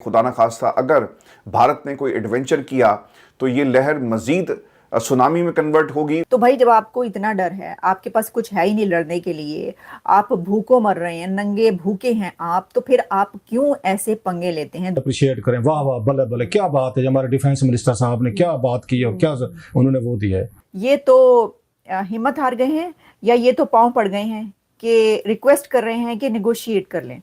खुदा न खास्ता अगर भारत ने कोई एडवेंचर किया तो ये लहर मजीद सुनामी में कन्वर्ट होगी। तो भाई जब आपको इतना डर है, आपके पास कुछ है ही नहीं लड़ने के लिए, आप भूखों मर रहे हैं, नंगे भूखे हैं आप, तो फिर आप क्यों ऐसे पंगे लेते हैं? अप्रिशिएट करें, वाह वाह बल्ले बल्ले, क्या बात है, हमारे डिफेंस मिनिस्टर साहब ने क्या बात की और क्या उन्होंने वो दिया है। ये तो हिम्मत हार गए हैं या ये तो पांव पड़ गए हैं कि रिक्वेस्ट कर रहे हैं कि नेगोशिएट कर लें,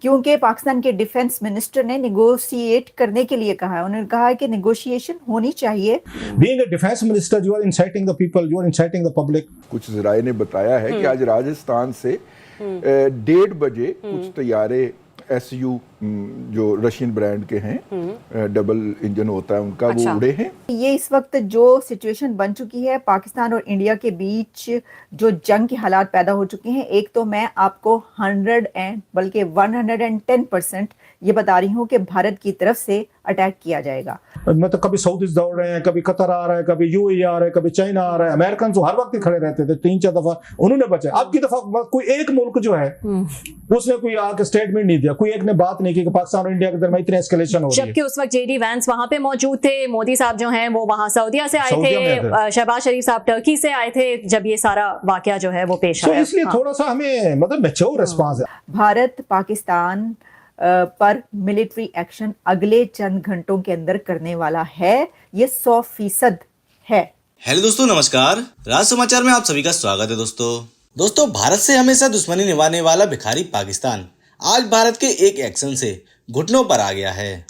क्योंकि पाकिस्तान के डिफेंस मिनिस्टर ने नेगोशिएट करने के लिए कहा है। उन्होंने कहा है कि नेगोशिएशन होनी चाहिए। Being a defence minister you are inciting the people, you are inciting the public. कुछ ज़राए ने बताया है कि आज राजस्थान से 1:30 बजे कुछ तैयारे SU जो रशियन ब्रांड के हैं, डबल इंजन होता है उनका, वो उड़े हैं। ये इस वक्त जो सिचुएशन बन चुकी है पाकिस्तान और इंडिया के बीच, जो जंग के हालात पैदा हो चुके हैं, एक तो मैं आपको 110% ये बता रही हूँ कि भारत की तरफ से अटैक किया जाएगा। मतलब कभी सऊदीज दौड़ रहे हैं, कभी कतर आ रहा है, कभी UAE आ रहा है, कभी चाइना आ रहा है। अमेरिकन तो हर वक्त ही खड़े रहते थे, 3-4 दफा उन्होंने बचाया। अब की दफा कोई एक मुल्क जो है उसने कोई आके स्टेटमेंट नहीं दिया, कोई एक ने बात नहीं की कि पाकिस्तान और इंडिया के दरमियान इतनी एस्केलेशन हो रही है। जबकि उस वक्त JD वैंस वहां पे मौजूद थे, मोदी साहब जो हैं वो वहां सऊदीया से आए थे, शहबाज शरीफ साहब टर्की से आए थे जब ये सारा वाकया जो है वो पेश आया। इसलिए थोड़ा सा हमें मतलब मैच्योर रिस्पांस है। भारत पाकिस्तान पर मिलिट्री एक्शन अगले चंद घंटों के अंदर करने वाला है, ये 100% है। हेलो दोस्तों, नमस्कार। राज समाचार में आप सभी का स्वागत है। दोस्तों भारत से हमेशा दुश्मनी निभाने वाला भिखारी पाकिस्तान आज भारत के एक एक्शन से घुटनों पर आ गया है।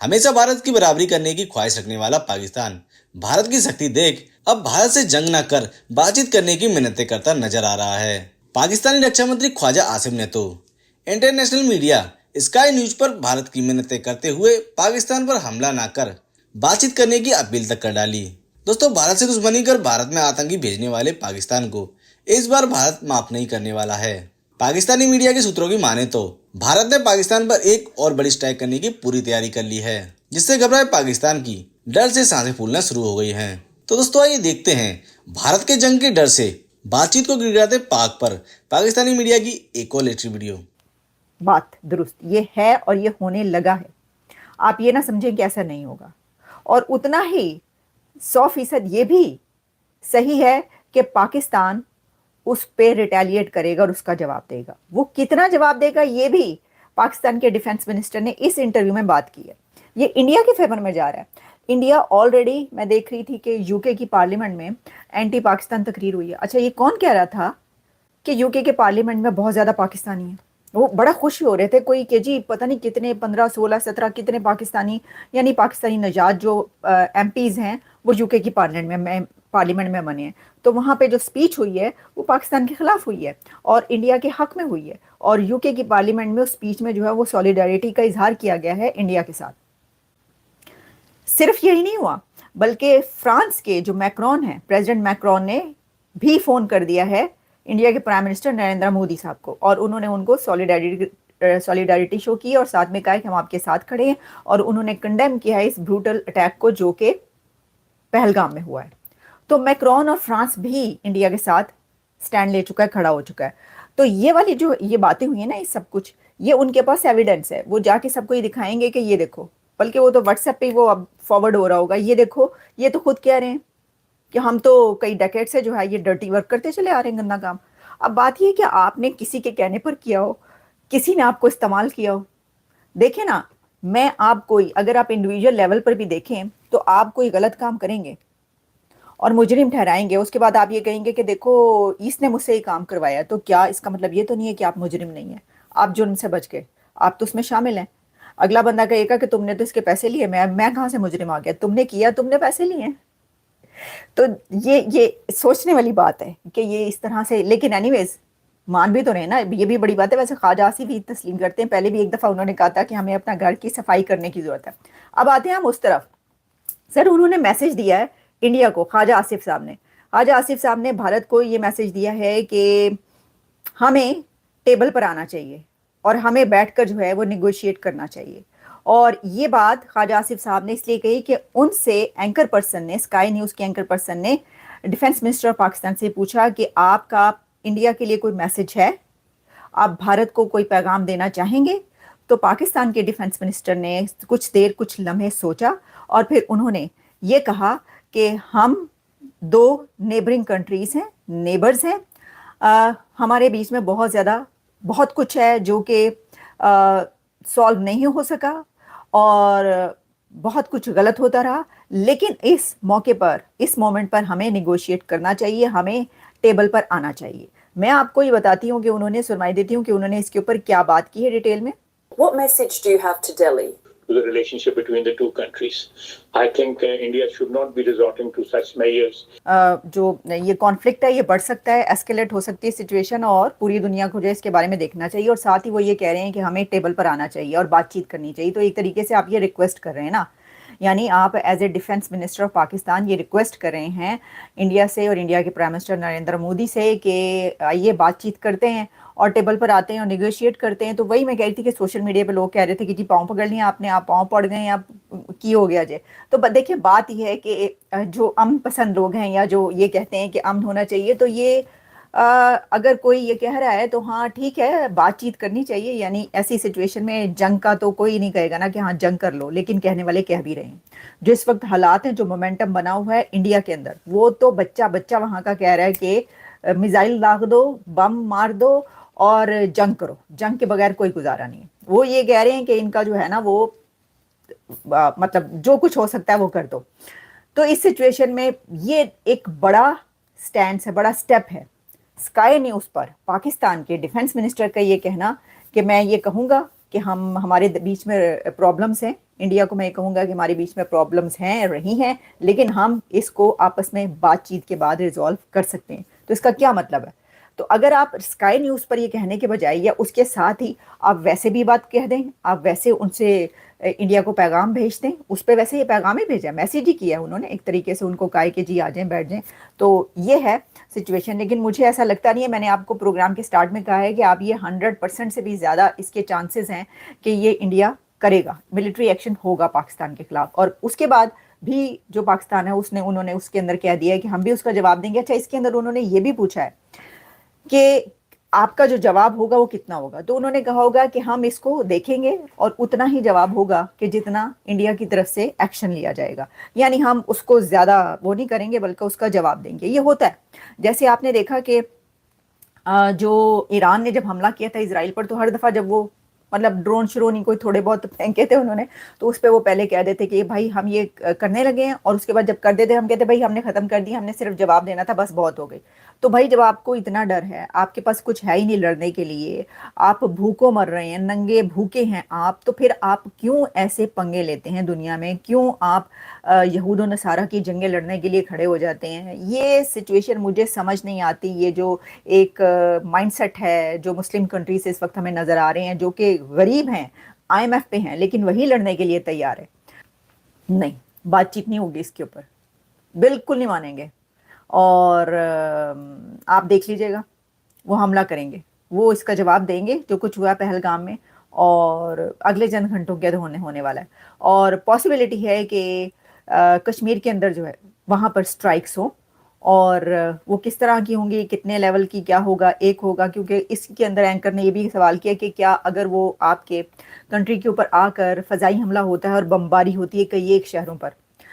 हमेशा भारत की बराबरी करने की ख्वाहिश रखने वाला पाकिस्तान भारत की शक्ति देख अब भारत से जंग न कर बातचीत करने की मिन्नतें करता नजर आ रहा है। पाकिस्तानी रक्षा मंत्री ख्वाजा आसिम ने तो इंटरनेशनल मीडिया स्काई न्यूज पर भारत की मिन्नतें करते हुए पाकिस्तान पर हमला न कर बातचीत करने की अपील तक कर डाली। दोस्तों भारत से दुश्मनी कर भारत में आतंकी भेजने वाले पाकिस्तान को इस बार भारत माफ नहीं करने वाला है। पाकिस्तानी मीडिया के सूत्रों की माने तो भारत ने पाकिस्तान पर एक और बड़ी स्ट्राइक करने की पूरी तैयारी कर ली है, जिससे घबराए पाकिस्तान की डर से सांसें फूलना शुरू हो गई हैं। तो दोस्तों आइए देखते हैं भारत के जंग के डर से बातचीत को गिराते पाक पर पाकिस्तानी मीडिया की एक और लेटेस्ट वीडियो। बात दुरुस्त ये है और ये होने लगा है, आप ये ना समझें कि ऐसा नहीं होगा। और उतना ही 100% ये भी सही है कि पाकिस्तान उस पे रिटेलिएट करेगा और उसका जवाब देगा। वो कितना जवाब देगा ये भी पाकिस्तान के डिफेंस मिनिस्टर ने इस इंटरव्यू में बात की है। ये इंडिया के फेवर में जा रहा है। इंडिया ऑलरेडी, मैं देख रही थी कि यूके की पार्लियामेंट में एंटी पाकिस्तान तकरीर हुई है। अच्छा, ये कौन कह रहा था कि यूके के पार्लियामेंट में बहुत ज़्यादा पाकिस्तानी हैं? वो बड़ा खुश हो रहे थे कोई कि जी पता नहीं कितने 15, 16, 17 कितने पाकिस्तानी, यानी पाकिस्तानी नजात जो MPs हैं वो यूके की पार्लियामेंट में बने हैं। तो वहाँ पे जो स्पीच हुई है वो पाकिस्तान के खिलाफ हुई है और इंडिया के हक में हुई है। और यूके की पार्लियामेंट में उस स्पीच में जो है वो सॉलिडारिटी का इजहार किया गया है इंडिया के साथ। सिर्फ यही नहीं हुआ, बल्कि फ्रांस के जो मैक्रोन हैं, प्रेसिडेंट मैक्रोन ने भी फ़ोन कर दिया है इंडिया के प्राइम मिनिस्टर नरेंद्र मोदी साहब को, और उन्होंने उनको सॉलिडारिटी शो की और साथ में कहा कि हम आपके साथ खड़े हैं। और उन्होंने कंडेम किया है इस ब्रूटल अटैक को जो कि पहलगाम में हुआ है। तो मैक्रोन और फ्रांस भी इंडिया के साथ स्टैंड ले चुका है, खड़ा हो चुका है। तो ये वाली जो ये बातें हुई है ना, ये सब कुछ ये उनके पास एविडेंस है। वो जाके सबको ये दिखाएंगे कि ये देखो, बल्कि वो तो व्हाट्सएप पे वो अब फॉरवर्ड हो रहा होगा, ये देखो, ये तो खुद कह रहे हैं कि हम तो कई डेकेड से जो है ये डर्टी वर्क करते चले आ रहे हैं, गंदा काम। अब बात ये कि आपने किसी के कहने पर किया हो, किसी ने आपको इस्तेमाल किया हो। देखें ना, मैं आप कोई, अगर आप इंडिविजुअल लेवल पर भी देखें तो आप कोई गलत काम करेंगे और मुजरिम ठहराएंगे, उसके बाद आप ये कहेंगे कि देखो इसने मुझसे ये काम करवाया, तो क्या इसका मतलब ये तो नहीं है कि आप मुजरिम नहीं है, आप जुर्म से बच गए, आप तो उसमें शामिल हैं। अगला बंदा कहेगा कि तुमने तो इसके पैसे लिए, मैं कहाँ से मुजरिम आ गया, तुमने किया, तुमने पैसे लिए। तो ये सोचने वाली बात है कि ये इस तरह से, लेकिन एनीवेज मान भी तो रहे ना, ये भी बड़ी बात है। वैसे ख्वाजा आसिफ भी तस्लीम करते हैं, पहले भी एक दफ़ा उन्होंने कहा था कि हमें अपना घर की सफाई करने की ज़रूरत है। अब आते हैं हम उस तरफ। सर उन्होंने मैसेज दिया है इंडिया को, ख्वाजा आसिफ साहब ने भारत को ये मैसेज दिया है कि हमें टेबल पर आना चाहिए और हमें बैठकर जो है वो निगोशिएट करना चाहिए। और ये बात ख्वाजा आसिफ साहब ने इसलिए कही कि उनसे एंकर पर्सन ने, स्काई न्यूज़ के एंकर पर्सन ने डिफेंस मिनिस्टर ऑफ पाकिस्तान से पूछा कि आपका इंडिया के लिए कोई मैसेज है, आप भारत को कोई पैगाम देना चाहेंगे? तो पाकिस्तान के डिफेंस मिनिस्टर ने कुछ देर कुछ लम्हे सोचा और फिर उन्होंने ये कहा कि हम 2 नेबरिंग कंट्रीज़ हैं, नेबर्स हैं, हमारे बीच में बहुत कुछ है जो कि सॉल्व नहीं हो सका और बहुत कुछ गलत होता रहा, लेकिन इस मौके पर, इस मोमेंट पर हमें निगोशिएट करना चाहिए, हमें टेबल पर आना चाहिए। मैं आपको ये बताती हूँ कि उन्होंने, सुनवाई देती हूँ कि उन्होंने इसके ऊपर क्या बात की है डिटेल में। What message do you have to Delhi? To the relationship between the two countries. I think India should not be resorting to such measures. जो ये कॉन्फ्लिक्ट है ये बढ़ सकता है, एस्केलेट हो सकती है सिचुएशन, और पूरी दुनिया को जो है इसके बारे में देखना चाहिए, और साथ ही वो ये कह रहे हैं कि हमें टेबल पर आना चाहिए और बातचीत करनी चाहिए। तो एक तरीके से आप ये रिक्वेस्ट कर रहे हैं ना, यानी आप as a defence minister of Pakistan ये रिक्वेस्ट कर रहे हैं इंडिया से और इंडिया के प्राइम मिनिस्टर नरेंद्र मोदी से कि आइए बातचीत करते हैं और टेबल पर आते हैं और निगोशिएट करते हैं। तो वही मैं कह रही थी कि सोशल मीडिया पे लोग कह रहे थे कि जी पाँव पकड़ लिया आपने, आप पाँव पड़ गए, आप की हो गया जे। तो देखिए बात यह है कि जो अमन पसंद लोग हैं या जो ये कहते हैं कि अमन होना चाहिए, तो ये अगर कोई ये कह रहा है तो हाँ ठीक है, बातचीत करनी चाहिए। यानी ऐसी सिचुएशन में जंग का तो कोई नहीं कहेगा ना कि हाँ जंग कर लो, लेकिन कहने वाले कह भी रहे हैं। जो इस वक्त हालात हैं, जो मोमेंटम बना हुआ है इंडिया के अंदर, वो तो बच्चा वहाँ का कह रहा है कि मिसाइल दाग दो, बम मार दो और जंग करो, जंग के बगैर कोई गुजारा नहीं है। वो ये कह रहे हैं कि इनका जो है ना वो मतलब जो कुछ हो सकता है वो कर दो। तो इस सिचुएशन में ये एक बड़ा स्टैंड है, बड़ा स्टेप है। स्काई न्यूज़ पर पाकिस्तान के डिफेंस मिनिस्टर का ये कहना कि मैं ये कहूँगा कि हमारे बीच में प्रॉब्लम्स हैं, इंडिया को मैं ये कहूँगा कि हमारे बीच में प्रॉब्लम्स हैं, रही हैं, लेकिन हम इसको आपस में बातचीत के बाद रिजॉल्व कर सकते हैं। तो इसका क्या मतलब है? तो अगर आप स्काई न्यूज़ पर ये कहने के बजाय या उसके साथ ही आप वैसे भी बात कह दें, आप वैसे उनसे इंडिया को पैगाम भेज दें, उस पर वैसे ये पैगाम ही भेजा, मैसेज ही किया है उन्होंने, एक तरीके से उनको कहा कि जी आ जाएं, बैठ जाएं। तो ये है सिचुएशन। लेकिन मुझे ऐसा लगता नहीं है, मैंने आपको प्रोग्राम के स्टार्ट में कहा है कि आप ये 100% से भी ज़्यादा इसके चांसेस हैं कि ये इंडिया करेगा, मिलिट्री एक्शन होगा पाकिस्तान के खिलाफ। और उसके बाद भी जो पाकिस्तान है उन्होंने उसके अंदर कह दिया है कि हम भी उसका जवाब देंगे। अच्छा, इसके अंदर उन्होंने ये भी पूछा है कि आपका जो जवाब होगा वो कितना होगा। तो उन्होंने कहा होगा कि हम इसको देखेंगे और उतना ही जवाब होगा कि जितना इंडिया की तरफ से एक्शन लिया जाएगा। यानी हम उसको ज़्यादा वो नहीं करेंगे बल्कि उसका जवाब देंगे। ये होता है, जैसे आपने देखा कि जो ईरान ने जब हमला किया था इजराइल पर, तो हर दफ़ा जब वो मतलब ड्रोन श्रोन कोई थोड़े बहुत फेंके थे उन्होंने, तो उस पर वो पहले कह देते कि भाई हम ये करने लगे हैं, और उसके बाद जब कर देते हम कहते भाई हमने ख़त्म कर दिया, हमने सिर्फ जवाब देना था, बस बहुत हो गई। तो भाई जब आपको इतना डर है, आपके पास कुछ है ही नहीं लड़ने के लिए, आप भूखों मर रहे हैं, नंगे भूखे हैं आप, तो फिर आप क्यों ऐसे पंगे लेते हैं दुनिया में? क्यों आप यहूद और नसारा की जंगें लड़ने के लिए खड़े हो जाते हैं? ये सिचुएशन मुझे समझ नहीं आती। ये जो एक माइंडसेट है जो मुस्लिम कंट्री से इस वक्त हमें नज़र आ रहे हैं, जो कि गरीब हैं, IMF पे हैं, लेकिन वही लड़ने के लिए तैयार है। नहीं, बातचीत नहीं होगी इसके ऊपर, बिल्कुल नहीं मानेंगे। और आप देख लीजिएगा, वो हमला करेंगे, वो इसका जवाब देंगे जो कुछ हुआ पहलगाम में, और अगले चंद घंटों के अंदर होने वाला है। और पॉसिबिलिटी है कि कश्मीर के अंदर जो है वहाँ पर स्ट्राइक्स हो, और वो किस तरह की होंगी, कितने लेवल की, क्या होगा, एक होगा। क्योंकि इसके अंदर एंकर ने ये भी सवाल किया कि क्या अगर वो आपके कंट्री के ऊपर आकर फ़ज़ाई हमला होता है और बमबारी होती है कई एक शहरों पर,